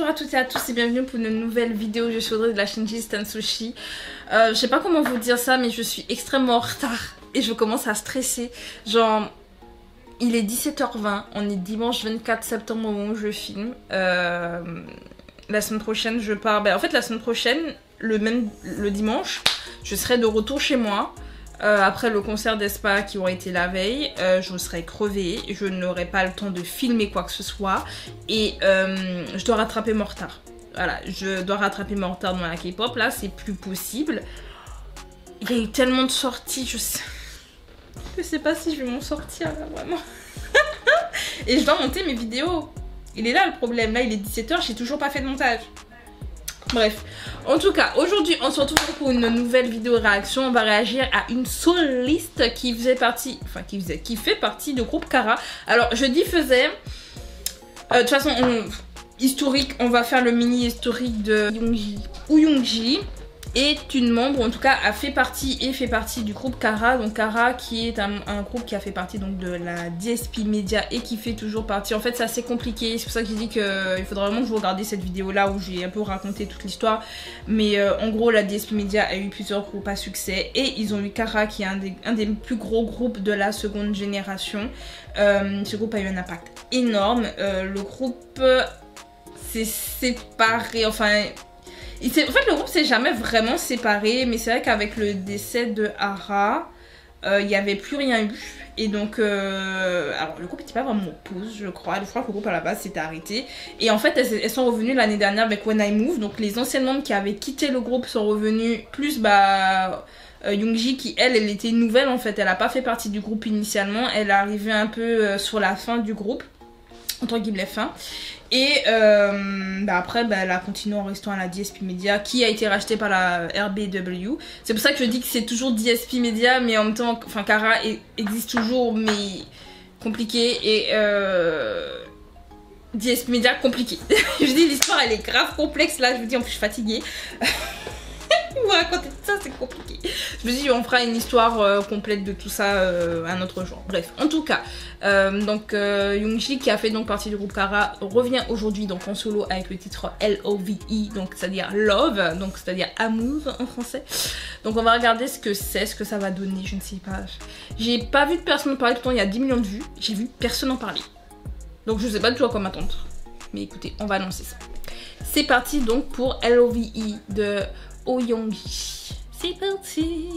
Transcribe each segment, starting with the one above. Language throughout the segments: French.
à toutes et à tous et bienvenue pour une nouvelle vidéo. Je suis Audrey de la chaîne Gistan Sushi. Je sais pas comment vous dire ça, mais je suis extrêmement en retard et je commence à stresser. Genre, il est 17h20, on est dimanche 24 septembre au moment où je filme. La semaine prochaine, je pars. En fait, la semaine prochaine, le dimanche, je serai de retour chez moi. Après le concert d'Espa qui aurait été la veille, je serais crevée, je n'aurai pas le temps de filmer quoi que ce soit et je dois rattraper mon retard. Voilà, je dois rattraper mon retard dans la K-pop, là c'est plus possible. Il y a eu tellement de sorties, je sais pas si je vais m'en sortir là vraiment. Et je dois monter mes vidéos. Il est là le problème, là il est 17h, j'ai toujours pas fait de montage. Bref, en tout cas, aujourd'hui, on se retrouve pour une nouvelle vidéo réaction. On va réagir à une soliste qui faisait partie, qui fait partie du groupe Kara. Alors, je dis faisait. De toute façon, historique, on va faire le mini historique de Yoongi. Yoongi est une membre, en tout cas, fait partie du groupe Kara. Donc Kara qui est un groupe qui a fait partie donc de la DSP Media et qui fait toujours partie. En fait, c'est assez compliqué. C'est pour ça que j'ai dit qu'il faudrait vraiment que vous regardiez cette vidéo là où j'ai un peu raconté toute l'histoire. Mais en gros, la DSP Media a eu plusieurs groupes à succès et ils ont eu Kara qui est un des plus gros groupes de la seconde génération. Ce groupe a eu un impact énorme. Le groupe s'est séparé, enfin. En fait, le groupe s'est jamais vraiment séparé, mais c'est vrai qu'avec le décès de Hara, il n'y avait plus rien eu. Et donc, alors le groupe n'était pas vraiment en pause, je crois. Je crois que le groupe à la base s'était arrêté. Et en fait, elles sont revenues l'année dernière avec When I Move. Donc, les anciennes membres qui avaient quitté le groupe sont revenues, plus Yoongi qui, elle était nouvelle en fait. Elle n'a pas fait partie du groupe initialement. Elle est arrivée un peu sur la fin du groupe, entre guillemets fin. Et après, elle a continué en restant à la DSP Media qui a été rachetée par la RBW. C'est pour ça que je dis que c'est toujours DSP Media, mais en même temps, enfin, Kara existe toujours, mais compliqué. Et DSP Media compliqué. Je dis, l'histoire elle est grave complexe. Là, je vous dis, en plus, je suis fatiguée. Vous raconter tout ça, c'est compliqué. Je me dis, on fera une histoire complète de tout ça un autre jour. Bref, en tout cas, Yoongi qui a fait donc partie du groupe Kara revient aujourd'hui donc en solo avec le titre L-O-V-E, donc c'est-à-dire Love, donc c'est-à-dire amour en français. Donc on va regarder ce que c'est, ce que ça va donner, je ne sais pas. J'ai pas vu de personne en parler, pourtant il y a 10 millions de vues, j'ai vu personne en parler. Donc je sais pas du tout à quoi m'attendre. Mais écoutez, on va annoncer ça. C'est parti donc pour L-O-V-E de Yoongi. C'est parti.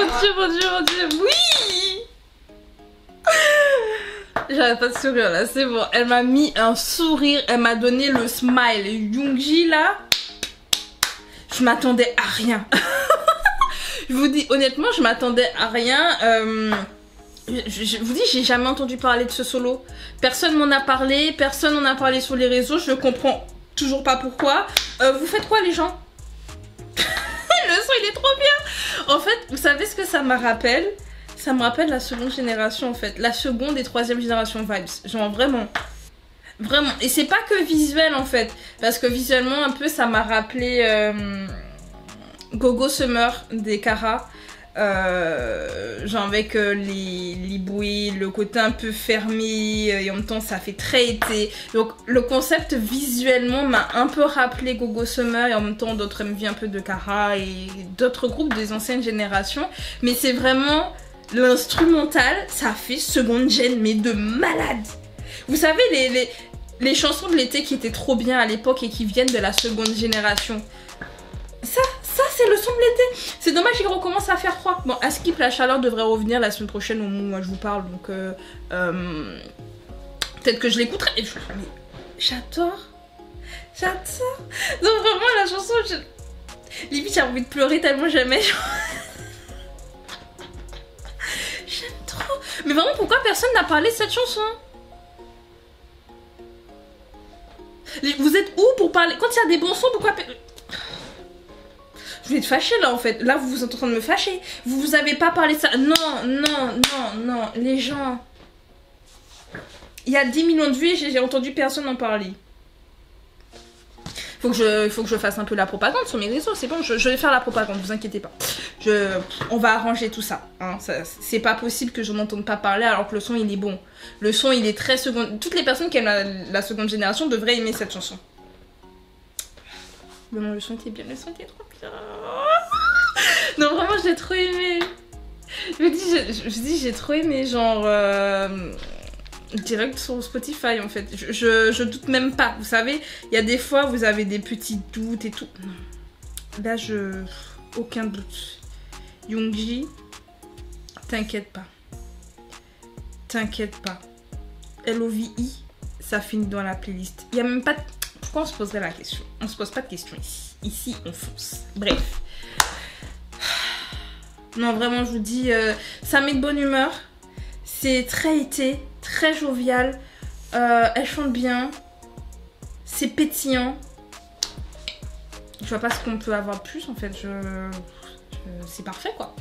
Dieu, mon Dieu, mon Dieu. Oui. J'arrête pas de sourire là, c'est bon. Elle m'a mis un sourire, elle m'a donné le smile. Yoongi là, je m'attendais à rien. Je vous dis honnêtement, je m'attendais à rien. Je vous dis, j'ai jamais entendu parler de ce solo. Personne m'en a parlé, personne m'en a parlé sur les réseaux. Je comprends toujours pas pourquoi. Vous faites quoi les gens? Le son il est trop bien. En fait, vous savez ce que ça me rappelle? Ça me rappelle la seconde génération en fait. La seconde et troisième génération vibes. Genre vraiment. Vraiment. Et c'est pas que visuel en fait. Parce que visuellement un peu ça m'a rappelé Gogo Summer des Kara. Genre avec les bouées, le côté un peu fermé et en même temps ça fait très été. Donc le concept visuellement m'a un peu rappelé Gogo Summer et en même temps d'autres MV un peu de Kara et d'autres groupes des anciennes générations. Mais c'est vraiment l'instrumental, ça fait seconde gen mais de malade. Vous savez les chansons de l'été qui étaient trop bien à l'époque et qui viennent de la seconde génération. Ça c'est le son de l'été. C'est dommage qu'il recommence à faire froid. Bon, à Skip, la chaleur devrait revenir la semaine prochaine au moment où je vous parle. Donc, peut-être que je l'écouterai. Mais j'adore. J'adore. Donc, vraiment, la chanson, limite, j'ai envie de pleurer tellement j'aimais. J'aime trop. Mais vraiment, pourquoi personne n'a parlé de cette chanson? Vous êtes où pour parler? Quand il y a des bons sons, pourquoi... Je vais être fâchée là en fait. Là vous êtes en train de me fâcher. Vous avez pas parlé de ça. Non, non, non, non. Les gens. Il y a 10 millions de vues et j'ai entendu personne en parler. Faut que je fasse un peu la propagande sur mes réseaux. C'est bon, je vais faire la propagande, vous inquiétez pas. On va arranger tout ça. Hein. C'est pas possible que je n'entende pas parler alors que le son il est bon. Le son il est très seconde. Toutes les personnes qui aiment la seconde génération devraient aimer cette chanson. Mais non, le son était bien, le son était trop bien. Non, vraiment, j'ai trop aimé. Je me dis, j'ai trop aimé, genre, direct sur Spotify, en fait. Je doute même pas, vous savez, il y a des fois, vous avez des petits doutes et tout. Non. Là, aucun doute. Yoongi, t'inquiète pas. T'inquiète pas. LOVI, ça finit dans la playlist. Il y a même pas... Pourquoi on se poserait la question? On se pose pas de questions ici. Ici, on fonce. Bref. Non, vraiment, je vous dis, ça met de bonne humeur. C'est très été, très jovial. Elle chante bien. C'est pétillant. Je vois pas ce qu'on peut avoir de plus, en fait. C'est parfait, quoi.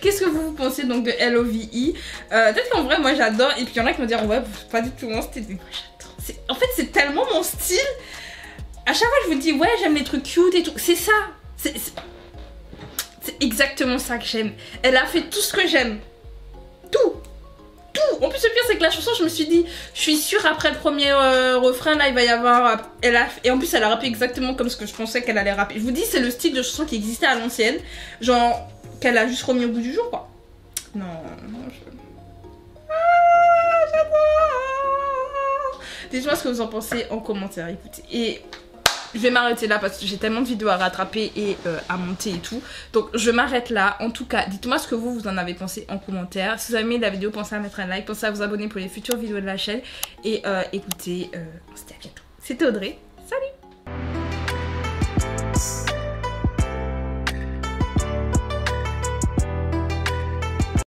Qu'est-ce que vous pensez donc de LOVI? Peut-être qu'en vrai, moi, j'adore. Et puis, il y en a qui me diront, ouais, pas du tout mon style. Mais moi, j'adore. En fait, c'est tellement mon style. À chaque fois, je vous dis, ouais, j'aime les trucs cute et tout. C'est ça. C'est exactement ça que j'aime. Elle a fait tout ce que j'aime. Tout. Tout. En plus, le pire, c'est que la chanson, je me suis dit, je suis sûre, après le premier refrain, là, il va y avoir... Et en plus, elle a rappé exactement comme ce que je pensais qu'elle allait rapper. Je vous dis, c'est le style de chanson qui existait à l'ancienne. Genre, qu'elle a juste remis au bout du jour, quoi. Non, j'adore. Dites-moi ce que vous en pensez en commentaire, écoutez. Et je vais m'arrêter là parce que j'ai tellement de vidéos à rattraper et à monter et tout. Donc je m'arrête là. En tout cas, dites-moi ce que vous en avez pensé en commentaire. Si vous avez aimé la vidéo, pensez à mettre un like, pensez à vous abonner pour les futures vidéos de la chaîne. Et écoutez, on se dit à bientôt. C'était Audrey.